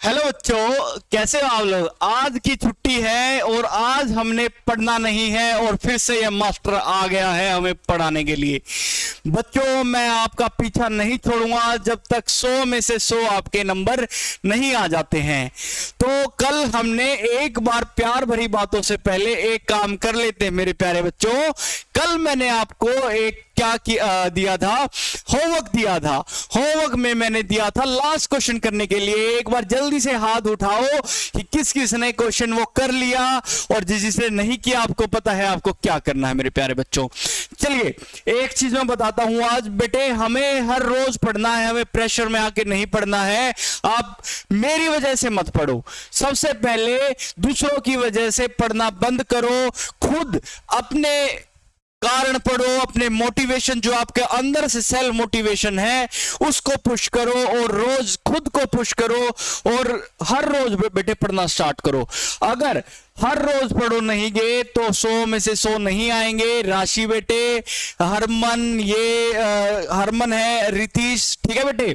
Hello बच्चों, कैसे हो आप लोग। आज की छुट्टी है और आज हमने पढ़ना नहीं है और फिर से ये मास्टर आ गया है हमें पढ़ाने के लिए। बच्चों, मैं आपका पीछा नहीं छोड़ूंगा जब तक 100 में से 100 आपके नंबर नहीं आ जाते हैं। तो कल हमने एक बार प्यार भरी बातों से पहले एक काम कर लेते हैं मेरे प्यारे बच्चों। कल मैंने आपको एक दिया था, होमवर्क दिया था। होमवर्क में मैंने दिया था लास्ट क्वेश्चन करने के लिए। एक बार जल्दी से हाथ उठाओ कि किस किस ने क्वेश्चन वो कर लिया और जिसने नहीं किया आपको पता है आपको क्या करना है मेरे प्यारे बच्चों। चलिए एक चीज मैं बताता हूं, आज बेटे हमें हर रोज पढ़ना है, हमें प्रेशर में आके नहीं पढ़ना है। आप मेरी वजह से मत पढ़ो, सबसे पहले दूसरों की वजह से पढ़ना बंद करो। खुद अपने कारण पढ़ो, अपने मोटिवेशन जो आपके अंदर से सेल्फ मोटिवेशन है उसको पुश करो और रोज खुद को पुश करो और हर रोज बेटे पढ़ना स्टार्ट करो। अगर हर रोज पढ़ो नहीं गए तो 100 में से 100 नहीं आएंगे। राशि बेटे, हरमन, ये हरमन है, रितीश, ठीक है बेटे।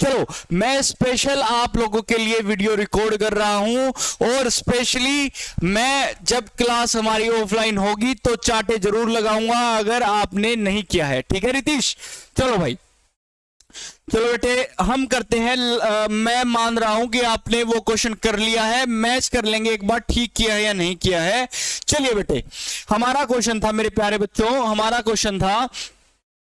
चलो मैं स्पेशल आप लोगों के लिए वीडियो रिकॉर्ड कर रहा हूं और स्पेशली मैं जब क्लास हमारी ऑफलाइन होगी तो चाटे जरूर लगाऊंगा अगर आपने नहीं किया है, ठीक है रितीश। चलो भाई, चलो बेटे हम करते हैं। मैं मान रहा हूं कि आपने वो क्वेश्चन कर लिया है, मैच कर लेंगे एक बार ठीक किया है या नहीं किया है। चलिए बेटे, हमारा क्वेश्चन था मेरे प्यारे बच्चों, हमारा क्वेश्चन था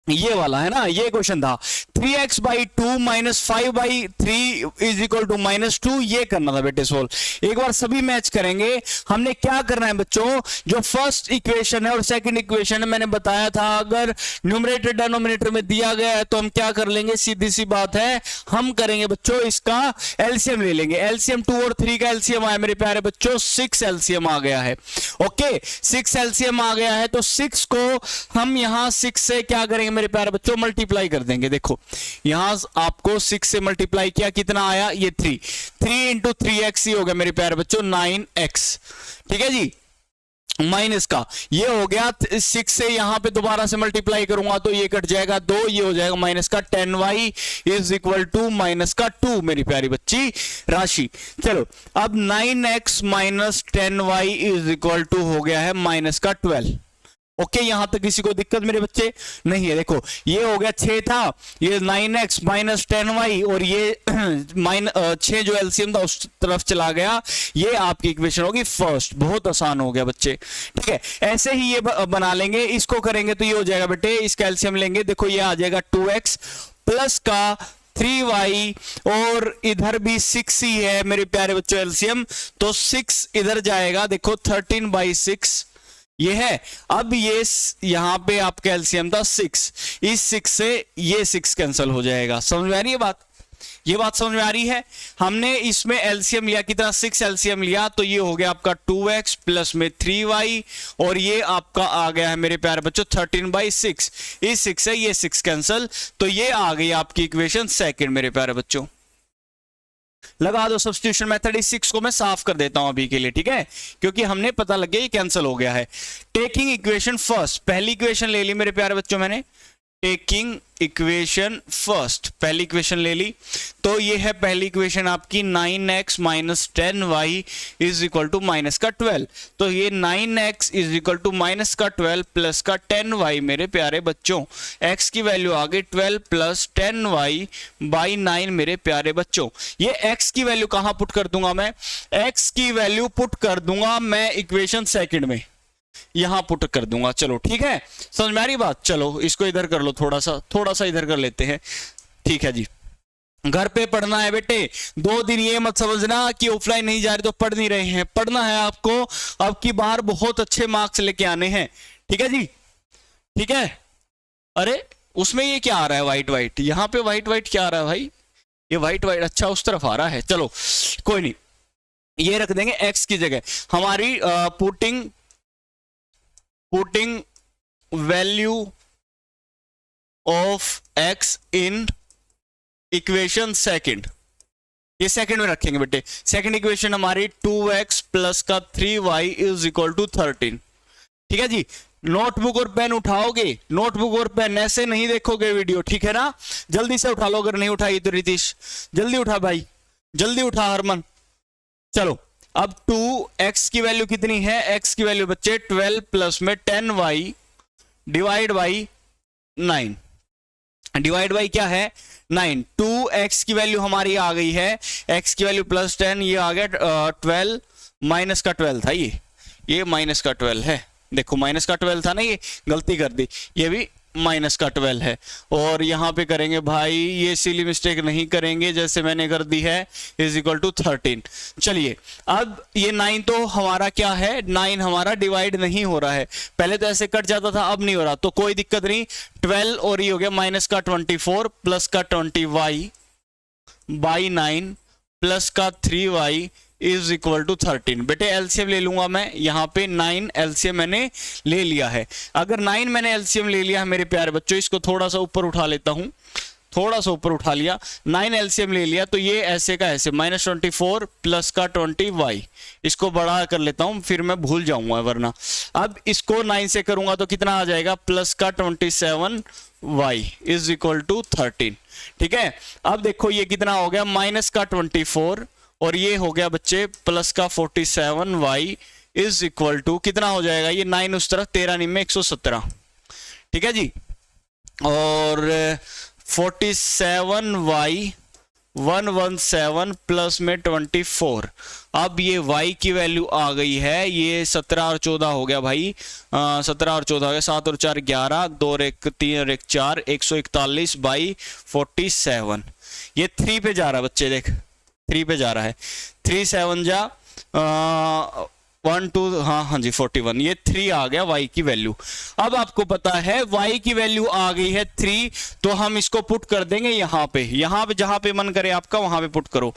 ये वाला, है ना। ये क्वेश्चन था 3x/2 - 5/3 = -2। ये करना था बेटे सोल्व। एक बार सभी मैच करेंगे। हमने क्या करना है बच्चों, जो फर्स्ट इक्वेशन है और सेकंड इक्वेशन है मैंने बताया था अगर न्यूमरेटर डिनोमिनेटर में दिया गया है तो हम क्या कर लेंगे, सीधी सी बात है, हम करेंगे बच्चों इसका एलसीएम ले लेंगे। एलसीएम 2 और 3 का एलसीएम आया मेरे प्यारे बच्चों, 6 एलसीएम आ गया है। ओके, 6 एलसीएम आ गया है तो 6 को हम यहां 6 से क्या करेंगे मेरे प्यारे बच्चों, मल्टीप्लाई कर देंगे। देखो यहां आपको 6 से मल्टीप्लाई किया, कितना आया, ये 3 × 3x ही हो गया मेरे प्यारे बच्चों 9x, ठीक है जी। माइनस का ये हो गया 6 से यहां पे दोबारा से मल्टीप्लाई करूंगा तो ये कट जाएगा 2, ये हो जाएगा माइनस का 10y = -2 मेरी प्यारी बच्ची राशि। चलो अब 9x - 10y = हो गया है -12। ओके, यहां तक किसी को दिक्कत मेरे बच्चे नहीं है। देखो ये हो गया 6 था, ये 9x - 10y और ये 6 जो एलसीएम था उस तरफ चला गया। ये आपकी इक्वेशन होगी फर्स्ट। बहुत आसान हो गया बच्चे, ठीक है। ऐसे ही ये बना लेंगे, इसको करेंगे तो ये हो जाएगा बेटे, इसका एलसीएम लेंगे, देखो ये आ जाएगा 2x प्लस का 3y और इधर भी 6 ही है मेरे प्यारे बच्चों एलसीएम, तो 6 इधर जाएगा, देखो 13/6 ये है। अब ये यहां पे आपका एलसीएम था 6, इस 6 से ये 6 कैंसिल हो जाएगा। समझ में आ रही है बात, ये बात समझ में आ रही है। हमने इसमें एलसीएम लिया, कितना, 6 एलसीएम लिया तो ये हो गया आपका 2x प्लस में 3y और ये आपका आ गया है मेरे प्यारे बच्चों 13/6। इस 6 से ये 6 कैंसिल, तो ये आ गई आपकी इक्वेशन सेकंड मेरे प्यारे बच्चों। लगा दो सब्स्टिट्यूशन मेथड। इस 6 को मैं साफ कर देता हूं अभी के लिए, ठीक है, क्योंकि हमने पता लग गया ये कैंसिल हो गया है। टेकिंग इक्वेशन फर्स्ट, पहली इक्वेशन ले ली मेरे प्यारे बच्चों मैंने, टेकिंग इक्वेशन फर्स्ट, पहली इक्वेशन ले ली तो ये है पहली इक्वेशन आपकी 9x - 10y = -12। तो ये 9x = -12 प्लस का 10y मेरे प्यारे बच्चों, x की वैल्यू आ गई 12 प्लस 10y/9 मेरे प्यारे बच्चों। ये x की वैल्यू कहां पुट कर दूंगा मैं, x की वैल्यू पुट कर दूंगा मैं इक्वेशन सेकंड में, यहां पुट कर दूंगा। चलो ठीक है, समझ में आ रही बात। चलो इसको इधर कर लो, थोड़ा सा इधर कर लेते हैं, ठीक है जी। घर पे पढ़ना है बेटे, 2 दिन ये मत समझना कि ऑफलाइन नहीं जा रहे तो पढ़ नहीं रहे हैं, पढ़ना है आपको। अब की बार बहुत अच्छे मार्क्स लेके आने हैं, ठीक है जी, ठीक है। अरे उसमें ये क्या आ रहा है, व्हाइट, यहां पे व्हाइट क्या आ रहा है भाई, ये व्हाइट, अच्छा उस तरफ आ रहा है। चलो कोई नहीं, ये रख देंगे एक्स की जगह। हमारी putting value of x in equation second, ये सेकंड में रखेंगे बेटे। सेकंड इक्वेशन हमारी 2x प्लस का 3y = 13, ठीक है जी। नोटबुक और पेन उठाओगे, नोटबुक और पेन, ऐसे नहीं देखोगे वीडियो, ठीक है ना। जल्दी से उठा लो, अगर नहीं उठाई तो रितीश जल्दी उठा भाई, जल्दी उठा हरमन। चलो अब 2x की वैल्यू कितनी है, x की वैल्यू बच्चे 12 प्लस में 10y divide by 9, divide by क्या है 9। 2x की वैल्यू हमारी आ गई है, x की वैल्यू प्लस 10, ये आ गया 12, माइनस का 12 था, ये माइनस का 12 है, देखो माइनस का 12 था ना, ये गलती कर दी, ये भी माइनस का 12 है। और यहाँ पे करेंगे भाई, ये सिली मिस्टेक नहीं करेंगे जैसे मैंने कर दी है, इज इक्वल टू 13। चलिए अब ये 9 तो हमारा क्या है, 9 हमारा डिवाइड नहीं हो रहा है, पहले तो ऐसे कट जाता था, अब नहीं हो रहा, तो कोई दिक्कत नहीं। 12 और ये हो गया माइनस का 24 प्लस का 20y बाई 9 प्लस का 3y इज इक्वल टू 13। बेटे एलसीएम ले लूंगा मैं, यहाँ पे 9 एलसीएम मैंने ले लिया है। अगर 9 मैंने एलसीएम ले लिया है मेरे प्यारे बच्चों, इसको थोड़ा सा ऊपर उठा लेता हूं, थोड़ा सा ऊपर उठा लिया, 9 एलसीएम ले लिया, तो ये ऐसे का ऐसे -24 प्लस का 20y, इसको बड़ा कर लेता हूं, फिर मैं भूल जाऊंगा वरना। अब इसको 9 से करूंगा तो कितना आ जाएगा, प्लस का 27y इज इक्वल टू 13। ठीक है, अब देखो ये कितना हो गया, माइनस का 24 और ये हो गया बच्चे प्लस का 47y इज इक्वल टू कितना हो जाएगा, ये 9 उस तरफ, 13 9 में 117। ठीक है जी, और 47y 117 प्लस में 24। अब ये y की वैल्यू आ गई है, ये 17 और 14 हो गया भाई, 17 और 14 हो गया, 7 और 4 11, 2 और 1 3 और 1 4, 141 बाई 47। ये 3 पे जा रहा है बच्चे, देख 3 पे जा रहा है, 3 7 जा 1 2, हाँ जी 41, ये 3 आ गया y की वैल्यू। अब आपको पता है y की वैल्यू आ गई है 3, तो हम इसको पुट कर देंगे यहाँ पे जहां पे मन करे आपका वहां पे पुट करो।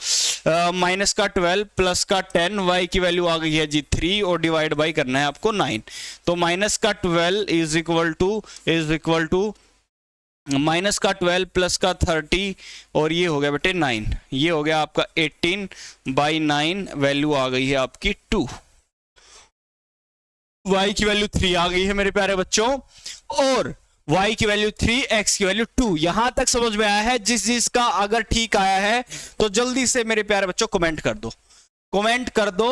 माइनस का 12 प्लस का 10, y की वैल्यू आ गई है जी 3 और डिवाइड बाई करना है आपको 9, तो माइनस का 12 इज इक्वल टू माइनस का 12 प्लस का 30 और ये हो गया बेटे 9, ये हो गया आपका 18 बाई 9, वैल्यू आ गई है आपकी 2। y की वैल्यू 3 आ गई है मेरे प्यारे बच्चों, और y की वैल्यू 3, x की वैल्यू 2। यहां तक समझ में आया है? जिसका अगर ठीक आया है तो जल्दी से मेरे प्यारे बच्चों कमेंट कर दो, कमेंट कर दो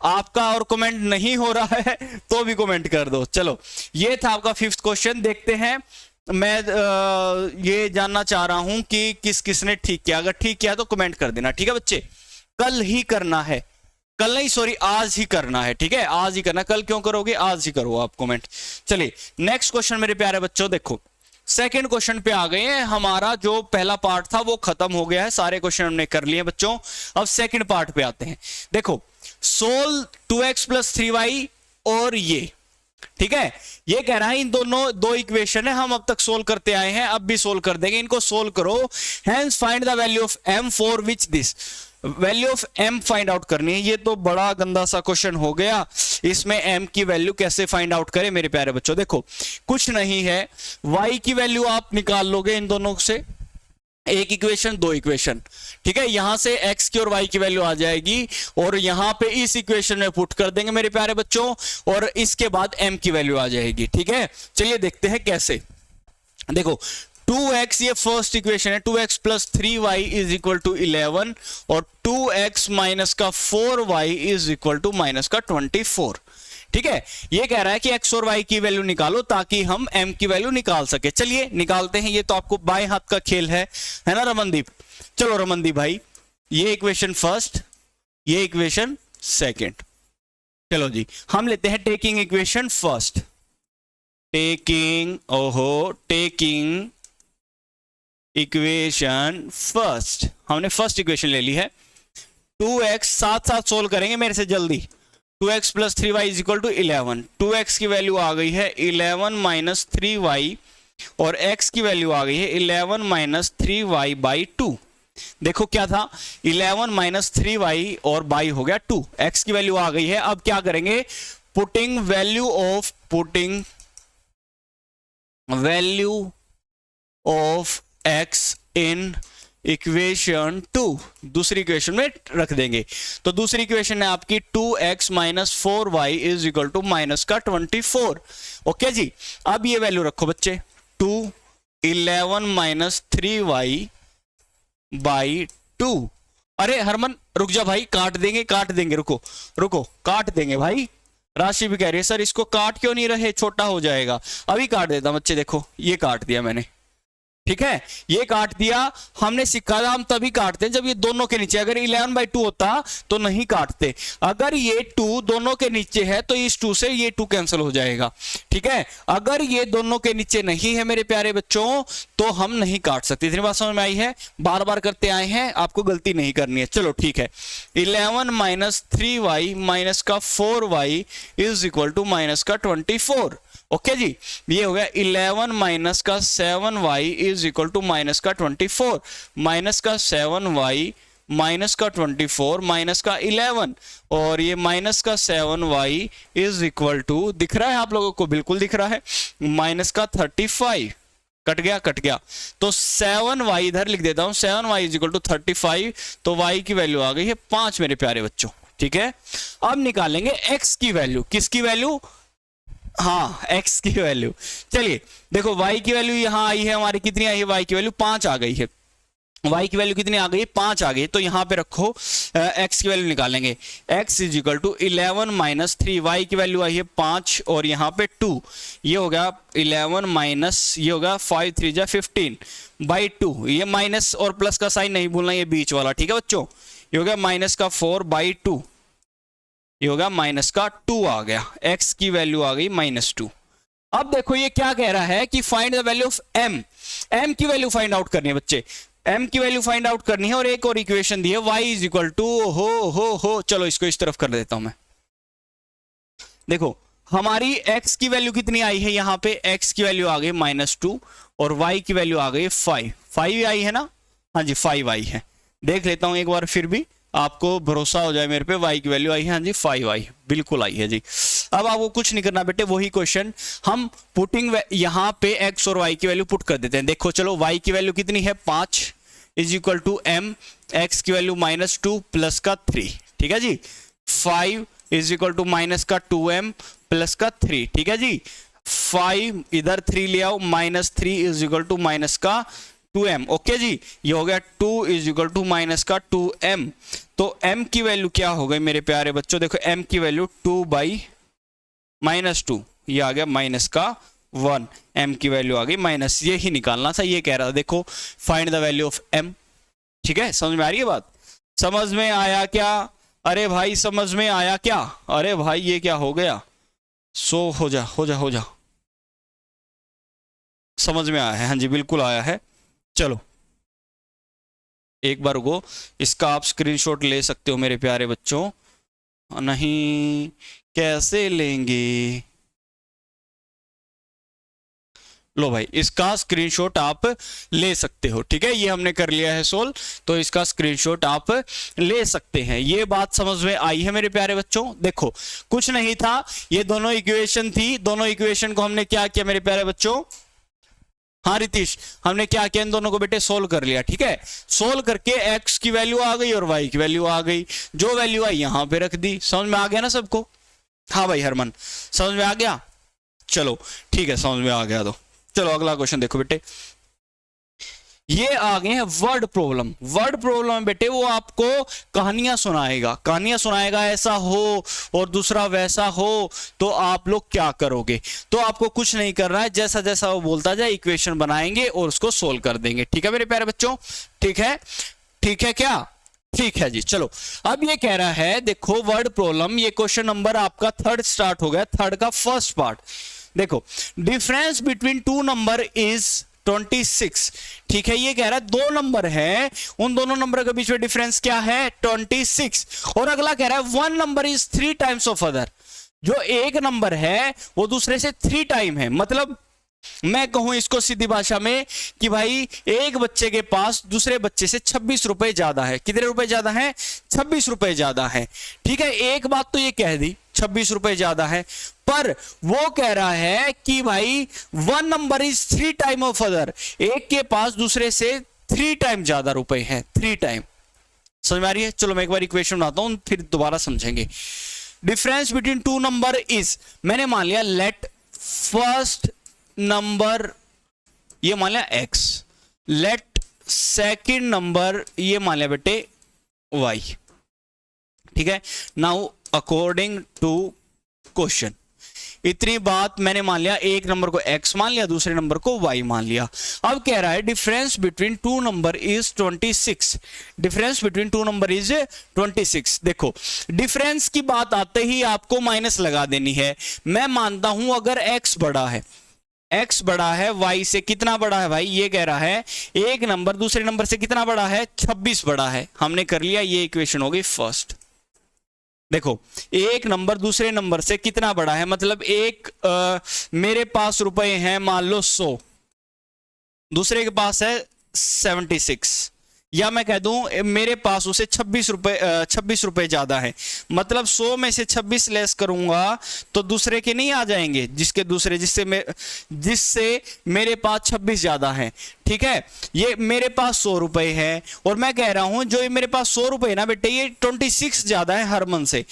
आपका, और कमेंट नहीं हो रहा है तो भी कमेंट कर दो। चलो ये था आपका 5th क्वेश्चन, देखते हैं। मैं ये जानना चाह रहा हूं कि किसने ठीक किया, अगर ठीक किया तो कमेंट कर देना। ठीक है बच्चे, कल ही करना है, कल नहीं सॉरी आज ही करना है। ठीक है, आज ही करना, कल क्यों करोगे, आज ही करो आप कमेंट। चलिए नेक्स्ट क्वेश्चन मेरे प्यारे बच्चों, देखो सेकंड क्वेश्चन पे आ गए हैं। हमारा जो पहला पार्ट था वो खत्म हो गया है, सारे क्वेश्चन हमने कर लिए बच्चों। अब सेकंड पार्ट पे आते हैं। देखो सोल्व 2x प्लस 3y और ये, ठीक है, ये कह रहा है इन दोनों दो इक्वेशन है, हम अब तक सोल्व करते आए हैं, अब भी सोल्व कर देंगे, इनको सोल्व करो। Hence find the value of m for which this, value of m find out करनी है। ये तो बड़ा गंदा सा क्वेश्चन हो गया, इसमें m की वैल्यू कैसे फाइंड आउट करें मेरे प्यारे बच्चों। देखो कुछ नहीं है, y की वैल्यू आप निकाल लोगे इन दोनों से, एक इक्वेशन दो इक्वेशन, ठीक है, यहां से x की और y की वैल्यू आ जाएगी और यहां पे इस इक्वेशन में पुट कर देंगे मेरे प्यारे बच्चों, और इसके बाद m की वैल्यू आ जाएगी। ठीक है, चलिए देखते हैं कैसे। देखो 2x ये फर्स्ट इक्वेशन है, 2x plus 3y is equal to 11 और 2x माइनस का 4y is equal to minus का 24। ठीक है, ये कह रहा है कि x और y की वैल्यू निकालो ताकि हम m की वैल्यू निकाल सके। चलिए निकालते हैं, ये तो आपको बाएं हाथ का खेल है ना रमनदीप। चलो रमनदीप भाई, ये इक्वेशन फर्स्ट, ये इक्वेशन सेकंड। चलो जी हम लेते हैं taking equation first, taking equation first, हमने फर्स्ट इक्वेशन ले ली है। 2x साथ साथ सोल्व करेंगे मेरे से जल्दी। 2x plus 3y is equal to 11, 2x की वैल्यू आ गई है 11 माइनस 3y और x की वैल्यू आ गई है 11 माइनस 3y बाई 2। देखो क्या था, 11 माइनस 3y और बाई हो गया 2, x की वैल्यू आ गई है। अब क्या करेंगे, putting value of x in equation 2, दूसरी इक्वेशन में रख देंगे। तो दूसरी इक्वेशन है आपकी 2x minus 4y is equal to minus का 24। ओके जी, अब ये वैल्यू रखो बच्चे, 2 11 माइनस 3y बाई 2 अरे हरमन रुक जा भाई, काट देंगे, रुको रुको, काट देंगे भाई। राशि भी कह रही है सर इसको काट क्यों नहीं रहे, छोटा हो जाएगा। अभी काट देता हूं बच्चे, देखो ये काट दिया मैंने, ठीक है, ये काट दिया। हमने सीखा था हम तभी काटते हैं जब ये दोनों के नीचे, अगर 11/2 होता तो नहीं काटते। अगर ये 2 दोनों के नीचे है तो इस 2 से ये 2 कैंसिल हो जाएगा, ठीक है। अगर ये दोनों के नीचे नहीं है मेरे प्यारे बच्चों तो हम नहीं काट सकते। इतनी बात समझ में आई है, बार बार करते आए हैं, आपको गलती नहीं करनी है। चलो ठीक है, 11 - 3y माइनस का 4y is equal to minus का 24। ओके जी, ये हो गया 11 माइनस का 7y is equal to minus का 24, माइनस का 7y माइनस का 24 माइनस का 11, और ये माइनस का 7y इज इक्वल टू, दिख रहा है आप लोगों को, बिल्कुल दिख रहा है, माइनस का 35। कट गया, तो 7y इधर लिख देता हूं, 7y इज इक्वल टू 35, तो y की वैल्यू आ गई है 5 मेरे प्यारे बच्चों, ठीक है। अब निकालेंगे x की वैल्यू, किसकी वैल्यू, हाँ x की वैल्यू। चलिए देखो y की वैल्यू यहां आई है हमारी, कितनी आई है, y की वैल्यू 5 आ गई है, y की वैल्यू कितनी आ गई, 5 आ गई। तो यहां पे रखो x की वैल्यू निकालेंगे, x is equal to 11 minus 3, y की वैल्यू आई है 5 और यहाँ पे 2, ये हो गया 11 माइनस, ये होगा 5 3 जा 15/2, ये माइनस और प्लस का साइन नहीं भूलना, ये बीच वाला, ठीक है बच्चों। ये हो गया माइनस का 4/2, ये होगा माइनस का 2 आ गया, x की वैल्यू आ गई -2। अब देखो ये क्या कह रहा है कि find the value of m की वैल्यू फाइंड आउट करनी है बच्चे, m की वैल्यू फाइंड आउट करनी है। और एक और इक्वेशन दी है y इज इक्वल टू हो, चलो इसको इस तरफ कर देता हूं मैं। देखो हमारी x की वैल्यू कितनी आई है, यहां पे x की वैल्यू आ गई -2 और y की वैल्यू आ गई 5 आई है ना, हाँ जी 5 आई है। देख लेता हूं एक बार फिर भी, आपको भरोसा हो जाए मेरे पे, y की वैल्यू आई है, हाँ जी 5 आई, बिल्कुल आई है जी। अब आपको कुछ नहीं करना बेटे, वही क्वेश्चन हम पुटिंग यहाँ पे x और y की वैल्यू पुट कर देते हैं। देखो चलो y की वैल्यू कितनी है 5 is equal to m, x की वैल्यू -2 प्लस का 3, ठीक है जी। 5 इज इक्वल टू माइनस का 2m प्लस का 3, ठीक है जी। 5 इधर 3 ले आओ, -3 इज इक्वल टू माइनस का 2m, ओके जी। ये हो गया 2 इज इक्वल टू माइनस का 2m, तो m की वैल्यू क्या हो गई मेरे प्यारे बच्चों, देखो m की वैल्यू 2/-2, ये आ गया माइनस का 1, m की वैल्यू आ गई माइनस, ये ही निकालना था, ये कह रहा था। देखो find the value of m, ठीक है, समझ में आ रही है बात, समझ में आया क्या, अरे भाई समझ में आया क्या, अरे भाई ये क्या हो गया, सो हो जा, समझ में आया है, हाँ जी बिल्कुल आया है। चलो एक बार रुको, इसका आप स्क्रीनशॉट ले सकते हो मेरे प्यारे बच्चों, नहीं कैसे लेंगे, लो भाई इसका स्क्रीनशॉट आप ले सकते हो, ठीक है। ये हमने कर लिया है सोल्व, तो इसका स्क्रीनशॉट आप ले सकते हैं। ये बात समझ में आई है मेरे प्यारे बच्चों। देखो कुछ नहीं था, ये दोनों इक्वेशन थी, दोनों इक्वेशन को हमने क्या किया मेरे प्यारे बच्चों, हाँ रितीश, हमने क्या किया, इन दोनों को बेटे सोल्व कर लिया, ठीक है। सोल्व करके x की वैल्यू आ गई और y की वैल्यू आ गई, जो वैल्यू आई यहां पे रख दी। समझ में आ गया ना सबको, हाँ भाई हरमन समझ में आ गया, चलो ठीक है समझ में आ गया। तो चलो अगला क्वेश्चन देखो बेटे, ये आ गए हैं वर्ड प्रॉब्लम। वर्ड प्रॉब्लम बेटे वो आपको कहानियां सुनाएगा, ऐसा हो और दूसरा वैसा हो, तो आप लोग क्या करोगे, तो आपको कुछ नहीं करना है, जैसा जैसा वो बोलता जाए इक्वेशन बनाएंगे और उसको सोल्व कर देंगे, ठीक है मेरे प्यारे बच्चों, ठीक है क्या, ठीक है जी। चलो अब ये कह रहा है, देखो वर्ड प्रॉब्लम, ये क्वेश्चन नंबर आपका 3rd स्टार्ट हो गया, 3rd का फर्स्ट पार्ट। देखो डिफरेंस बिटवीन 2 नंबर इज 26, ठीक है। ये कह रहा है 2 नंबर है, उन दोनों नंबर के बीच में डिफरेंस क्या है 26, और अगला कह रहा है 1 number is 3 times of other, जो एक नंबर है वो दूसरे से 3 टाइम है। मतलब मैं कहूं इसको सीधी भाषा में कि भाई एक बच्चे के पास दूसरे बच्चे से 26 रुपए ज्यादा है, कितने रुपए ज्यादा है 26 रुपए ज्यादा है, ठीक है। एक बात तो ये कह दी 26 रुपए ज्यादा है, पर वो कह रहा है कि भाई 1 number is 3 time of other, एक के पास दूसरे से 3 टाइम ज्यादा रुपए है, 3 टाइम। समझ में आ रही है, चलो मैं एक बार इक्वेशन बनाता हूं फिर दोबारा समझेंगे। डिफरेंस बिटवीन 2 नंबर इज, मैंने मान लिया लेट फर्स्ट नंबर ये मान लिया x, लेट सेकंड नंबर ये मान लिया बेटे y। ठीक है, नाउ अकॉर्डिंग टू क्वेश्चन इतनी बात मैंने मान लिया, एक नंबर को x मान लिया, दूसरे नंबर को y मान लिया। अब कह रहा है difference between two number is 26। Difference between two number is 26। देखो डिफरेंस की बात आते ही आपको माइनस लगा देनी है। मैं मानता हूं अगर x बड़ा है, x बड़ा है y से, कितना बड़ा है भाई, ये कह रहा है एक नंबर दूसरे नंबर से कितना बड़ा है, 26 बड़ा है। हमने कर लिया, ये इक्वेशन होगी फर्स्ट। देखो एक नंबर दूसरे नंबर से कितना बड़ा है, मतलब एक मेरे पास रुपए हैं मान लो 100, दूसरे के पास है 76, या मैं कह दूं मेरे पास उसे 26 रुपए ज्यादा है, मतलब 100 में से 26 लेस करूंगा तो दूसरे के नहीं आ जाएंगे, जिससे मेरे पास 26 ज्यादा है। ठीक है, ये मेरे पास 100 रुपए है और मैं कह रहा हूं जो ये मेरे पास 100 रुपए है ना बेटे, ये 26 ज्यादा है हरमन से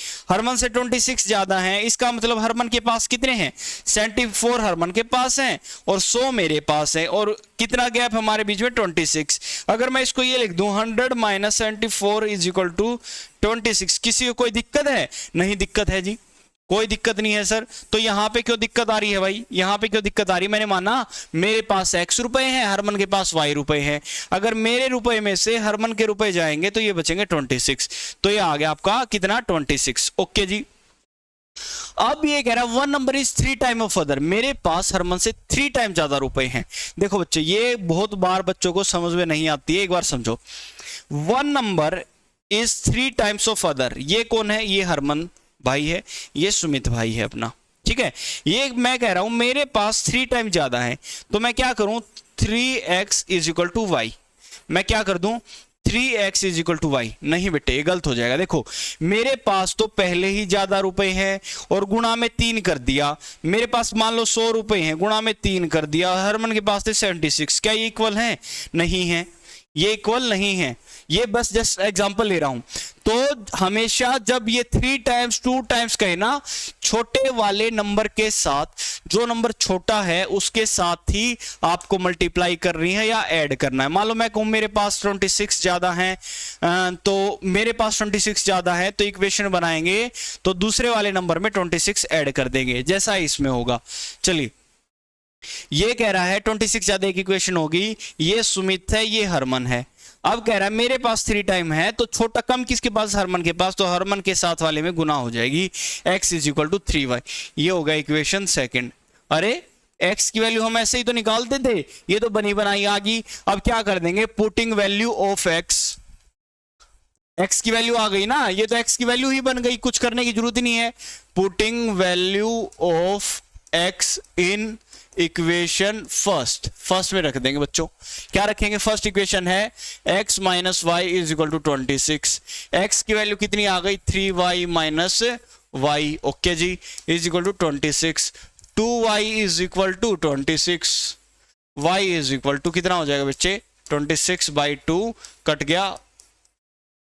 26 ज्यादा है। इसका मतलब हरमन के पास कितने हैं, 74 हरमन के पास हैं और 100 मेरे पास है, और कितना गैप हमारे बीच में, 26। अगर मैं इसको ये लिख दूं 100 माइनस 74 इज इक्वल टू 26। किसी को कोई दिक्कत है, नहीं दिक्कत है जी, कोई दिक्कत नहीं है सर। तो यहां पे क्यों दिक्कत आ रही है भाई, यहां पे क्यों दिक्कत आ रही है, मैंने माना मेरे पास x रुपए हैं, हरमन के पास y रुपए हैं, अगर मेरे रुपए में से हरमन के रुपए जाएंगे तो ये बचेंगे 26, तो ये आ गया आपका कितना, 26। ओके जी। अब ये कह रहा है one number is 3 time of other, मेरे पास हरमन से 3 टाइम ज्यादा रुपए हैं। देखो बच्चे ये बहुत बार बच्चों को समझ में नहीं आती है, एक बार समझो। One number is 3 times of other, ये कौन है, ये हरमन भाई है, ये सुमित भाई है अपना। ठीक है, ये मैं कह रहा हूं मेरे पास 3 टाइम ज्यादा है, तो मैं क्या करूं, 3x is equal to Y. मैं क्या कर दूं, 3x is equal to Y. नहीं बेटे ये गलत हो जाएगा। देखो मेरे पास तो पहले ही ज्यादा रुपए हैं और गुणा में 3 कर दिया, मेरे पास मान लो 100 रुपए हैं, गुणा में 3 कर दिया, हरमन के पास थे 76। क्या ये इक्वल है, नहीं है, ये इक्वल नहीं है, ये बस जस्ट एग्जांपल ले रहा हूं। तो हमेशा जब ये 3 टाइम्स 2 टाइम्स कहे ना, छोटे वाले नंबर के साथ, जो नंबर छोटा है उसके साथ ही आपको मल्टीप्लाई कर रही है या ऐड करना है। मान लो मैं कहूं मेरे पास 26 ज्यादा है, तो मेरे पास 26 ज्यादा है, तो इक्वेशन बनाएंगे तो दूसरे वाले नंबर में 26 ऐड कर देंगे, जैसा इसमें होगा। चलिए ये कह रहा है 26 ज्यादा एक इक्वेशन होगी, ये सुमित है, ये हरमन है। अब कह रहा है मेरे पास 3 टाइम है, तो छोटा कम किसके पास, हरमन के पास, तो हरमन के साथ वाले में गुना हो जाएगी, x is equal to 3y। ये होगा इक्वेशन सेकंड। अरे x की वैल्यू हम ऐसे ही तो निकालते थे, ये तो बनी बनाई आ गई। अब क्या कर देंगे, पुटिंग वैल्यू ऑफ x की वैल्यू आ गई ना, ये तो x की वैल्यू ही बन गई, कुछ करने की जरूरत ही नहीं है। Putting value of x in equation first में रख देंगे बच्चों। क्या रखेंगे, फर्स्ट इक्वेशन है x minus y is equal to 26। x की वैल्यू कितनी आ गई, 3y माइनस वाई। ओके जी, is equal to 26। 2y is equal to 26, y is equal to कितना हो जाएगा बच्चे, 26 बाई 2 कट गया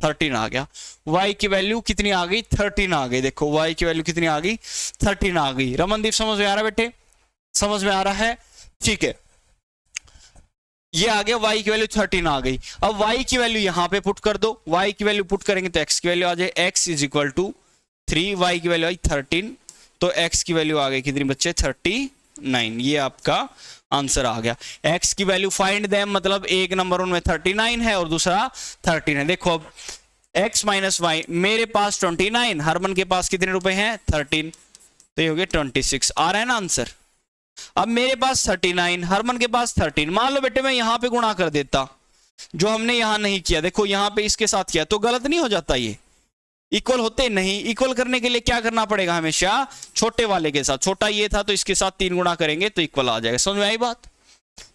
13 आ गया। y की वैल्यू कितनी आ गई, 13 आ गई। देखो y की वैल्यू कितनी आ गई, 13 आ गई। रमनदीप समझ में आ रहा है बेटे, समझ में आ रहा है, ठीक है। ये आ गया, y की वैल्यू 13 आ गई। अब y की वैल्यू यहां पे पुट कर दो, y की वैल्यू पुट करेंगे तो x की वैल्यू आ जाए, x is equal to 3, y की वैल्यू आई 13, तो x की वैल्यू आ गई कितनी बच्चे, 39। ये आपका आंसर आ गया। x की वैल्यू फाइंड देम, मतलब एक नंबर उनमें 39 है और दूसरा 13 है। देखो अब x माइनस वाई, मेरे पास 29, हरमन के पास कितने रुपए हैं, 13, तो ये हो गया 26। आ रहा है ना आंसर। अब मेरे पास 39, हरमन के पास 13। मान लो बेटे मैं यहां पे गुणा कर देता, जो हमने यहां नहीं किया, देखो यहां पे इसके साथ किया, तो गलत नहीं हो जाता, ये इक्वल होते नहीं। इक्वल करने के लिए क्या करना पड़ेगा, हमेशा छोटे वाले के साथ, छोटा ये था तो इसके साथ 3 गुणा करेंगे तो इक्वल आ जाएगा। समझ में आई बात,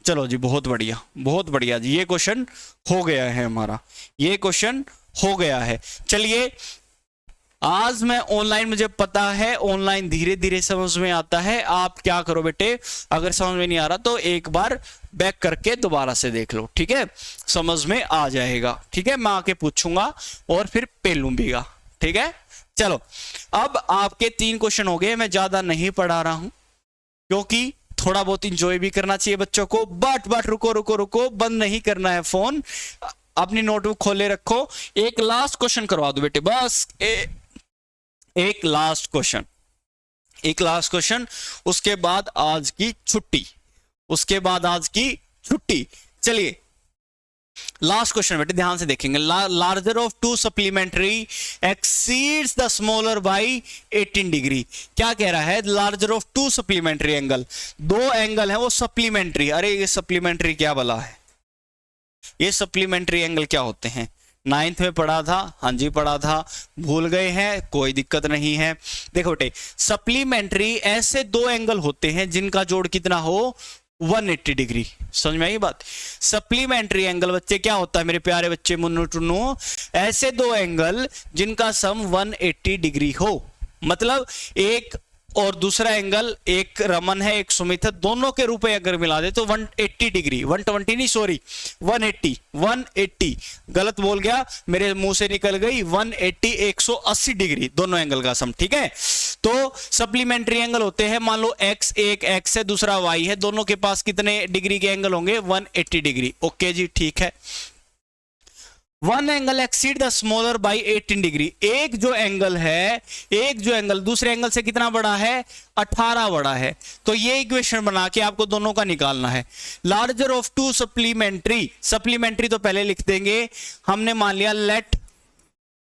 चलो जी बहुत बढ़िया, बहुत बढ़िया जी, ये क्वेश्चन हो गया है हमारा, ये क्वेश्चन हो गया है। चलिए आज मैं ऑनलाइन, मुझे पता है ऑनलाइन धीरे धीरे समझ में आता है। आप क्या करो बेटे, अगर समझ में नहीं आ रहा तो एक बार बैक करके दोबारा से देख लो, ठीक है, समझ में आ जाएगा। ठीक है, मैं आके पूछूंगा और फिर पेलूं भीगा, ठीक है। चलो अब आपके 3 क्वेश्चन हो गए, मैं ज्यादा नहीं पढ़ा रहा हूं क्योंकि थोड़ा बहुत इंजॉय भी करना चाहिए बच्चों को। बट रुको रुको रुको, बंद नहीं करना है फोन, अपनी नोटबुक खोले रखो, एक लास्ट क्वेश्चन करवा दो बेटे, बस एक लास्ट क्वेश्चन, एक लास्ट क्वेश्चन, उसके बाद आज की छुट्टी, उसके बाद आज की छुट्टी। चलिए लास्ट क्वेश्चन बेटे ध्यान से देखेंगे। Larger of to supplementary exceeds the smaller by 18 degree. क्या कह रहा है? Larger of to supplementary angle, दो एंगल है वो सप्लीमेंट्री। अरे ये सप्लीमेंट्री क्या भला है? ये सप्लीमेंट्री एंगल क्या होते हैं? 9th में पढ़ा था, हाँ जी पढ़ा था, भूल गए हैं, कोई दिक्कत नहीं है। देखो बेटे सप्लीमेंट्री ऐसे दो एंगल होते हैं जिनका जोड़ कितना हो 180 डिग्री। समझ में आई बात? सप्लीमेंट्री एंगल बच्चे क्या होता है मेरे प्यारे बच्चे मुन्नू टुन्नू? ऐसे दो एंगल जिनका सम 180 डिग्री हो। मतलब एक और दूसरा एंगल, एक रमन है एक सुमित है, दोनों के रुपए अगर मिला दे तो 180 डिग्री, 120 नहीं सॉरी 180 गलत बोल गया, मेरे मुंह से निकल गई 180 180 डिग्री दोनों एंगल का सम। ठीक है, तो सप्लीमेंट्री एंगल होते हैं, मान लो x एक x है दूसरा y है, दोनों के पास कितने डिग्री के एंगल होंगे? 180 डिग्री। ओके जी ठीक है। One angle exceed the smaller by 18 degree. एक जो एंगल है, एक जो एंगल दूसरे एंगल से कितना बड़ा है? 18 बड़ा है। तो ये इक्वेशन बना के आपको दोनों का निकालना है। Larger of to supplementary, supplementary तो पहले लिख देंगे, हमने मान लिया लेट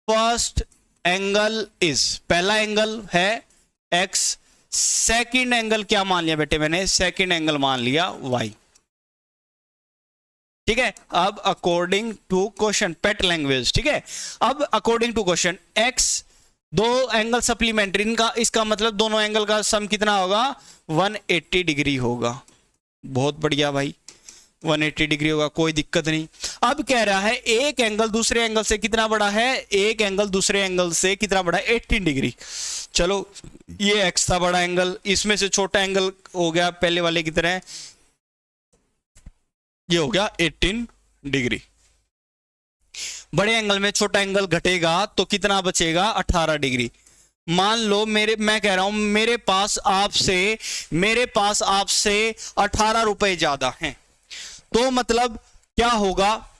फर्स्ट एंगल इज, पहला एंगल है x, सेकंड एंगल क्या मान लिया बेटे मैंने? सेकंड एंगल मान लिया y। ठीक है, अब according to question, pet language. ठीक है, अब अकॉर्डिंग टू क्वेश्चन x, दो एंगल सप्लीमेंट्री, इनका इसका मतलब दोनों एंगल का सम कितना होगा? 180 डिग्री होगा। बहुत बढ़िया भाई, 180 डिग्री होगा, कोई दिक्कत नहीं। अब कह रहा है एक एंगल दूसरे एंगल से कितना बड़ा है? एक एंगल दूसरे एंगल से कितना बड़ा है? 18 डिग्री। चलो ये x था बड़ा एंगल, इसमें से छोटा एंगल हो गया पहले वाले की तरह, ये हो गया 18 डिग्री। बड़े एंगल में छोटा एंगल घटेगा तो कितना बचेगा? 18 डिग्री। मान लो मैं कह रहा हूं मेरे पास आपसे 18 रुपए ज्यादा हैं, तो मतलब क्या होगा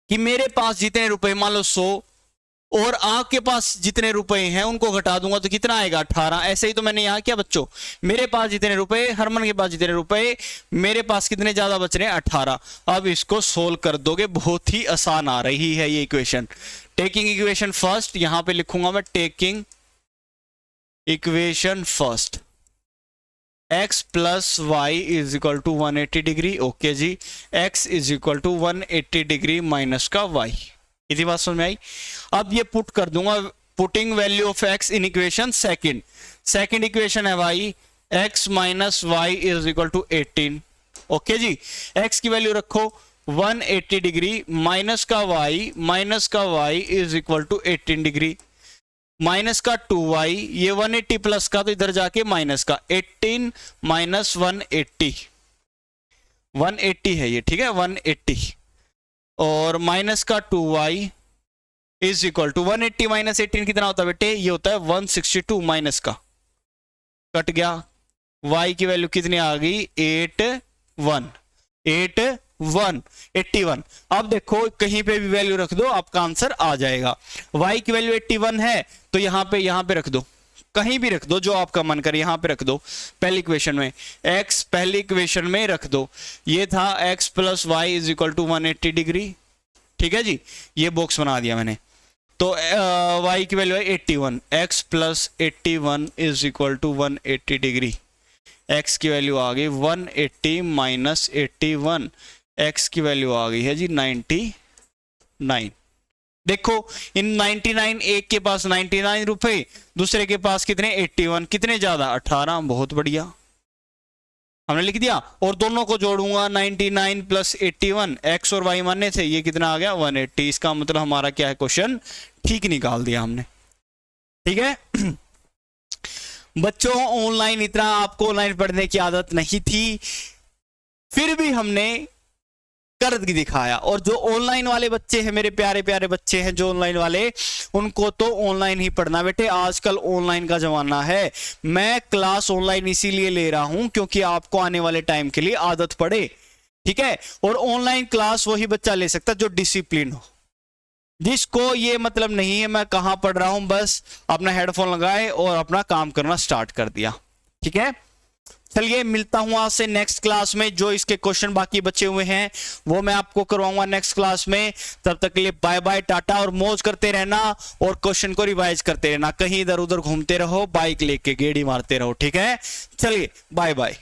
कि मेरे पास जितने रुपए, मान लो 100, और आपके पास जितने रुपए हैं उनको घटा दूंगा तो कितना आएगा? 18। ऐसे ही तो मैंने यहां किया बच्चों, मेरे पास जितने रुपए, हरमन के पास जितने रुपए, मेरे पास कितने ज्यादा बच रहे हैं? 18। अब इसको सोल्व कर दोगे, बहुत ही आसान आ रही है ये इक्वेशन। टेकिंग इक्वेशन फर्स्ट, यहां पे लिखूंगा मैं taking equation first, x plus y is equal to 180 degree. Okay जी, x is equal to 180 degree minus का y। इतनी बात समझ में आई? अब ये पुट कर दूंगा, putting value of x in equation second, second equation है y, x minus y is equal to 18। Okay जी, x की वैल्यू रखो 180 डिग्री माइनस का y is equal to 18 degree, minus का 2y, ये 180 प्लस का तो इधर जाके माइनस का 18 माइनस 180 है ये। ठीक है, 180 और माइनस का 2y is equal to 180 minus 18 कितना होता है बेटे? ये होता है 162, माइनस का कट गया, y की वैल्यू कितनी आ गई? 81। अब देखो कहीं पे भी वैल्यू रख दो आपका आंसर आ जाएगा। y की वैल्यू 81 है तो यहां पे रख दो, कहीं भी रख दो जो आपका मन करे, यहां पे रख दो पहली इक्वेशन में, x पहली इक्वेशन में रख दो। ये था x plus y is equal to 180 degree. ठीक है जी, ये बॉक्स बना दिया मैंने। तो y की वैल्यू है 81, x plus 81 is equal to 180 degree. x की वैल्यू आ गई 180 माइनस 81, x की वैल्यू आ गई है जी 99। देखो इन 99, एक के पास 99 रुपए, दूसरे के पास कितने? 81, कितने ज्यादा? 18। बहुत बढ़िया, हमने लिख दिया। और दोनों को जोड़ूंगा 99 प्लस 81, x और y मानने थे, ये कितना आ गया? 180। इसका मतलब हमारा क्या है? क्वेश्चन ठीक निकाल दिया हमने। ठीक है बच्चों, ऑनलाइन इतना आपको ऑनलाइन पढ़ने की आदत नहीं थी, फिर भी हमने कर दिखाया। और जो ऑनलाइन वाले बच्चे हैं, मेरे प्यारे प्यारे बच्चे हैं जो ऑनलाइन वाले, उनको तो ऑनलाइन ही पढ़ना बेटे, आजकल ऑनलाइन का जमाना है। मैं क्लास ऑनलाइन इसीलिए ले रहा हूं क्योंकि आपको आने वाले टाइम के लिए आदत पड़े। ठीक है। और ऑनलाइन क्लास वही बच्चा ले सकता जो डिसिप्लिन हो, जिसको ये मतलब नहीं है मैं कहां पढ़ रहा हूं, बस अपना हेडफोन लगाए और अपना काम करना स्टार्ट कर दिया। ठीक है, चलिए मिलता हूं आपसे नेक्स्ट क्लास में। जो इसके क्वेश्चन बाकी बचे हुए हैं वो मैं आपको करवाऊंगा नेक्स्ट क्लास में। तब तक के लिए बाय बाय, टाटा, और मौज करते रहना और क्वेश्चन को रिवाइज करते रहना। कहीं इधर उधर घूमते रहो, बाइक लेके गेड़ी मारते रहो। ठीक है, चलिए बाय बाय।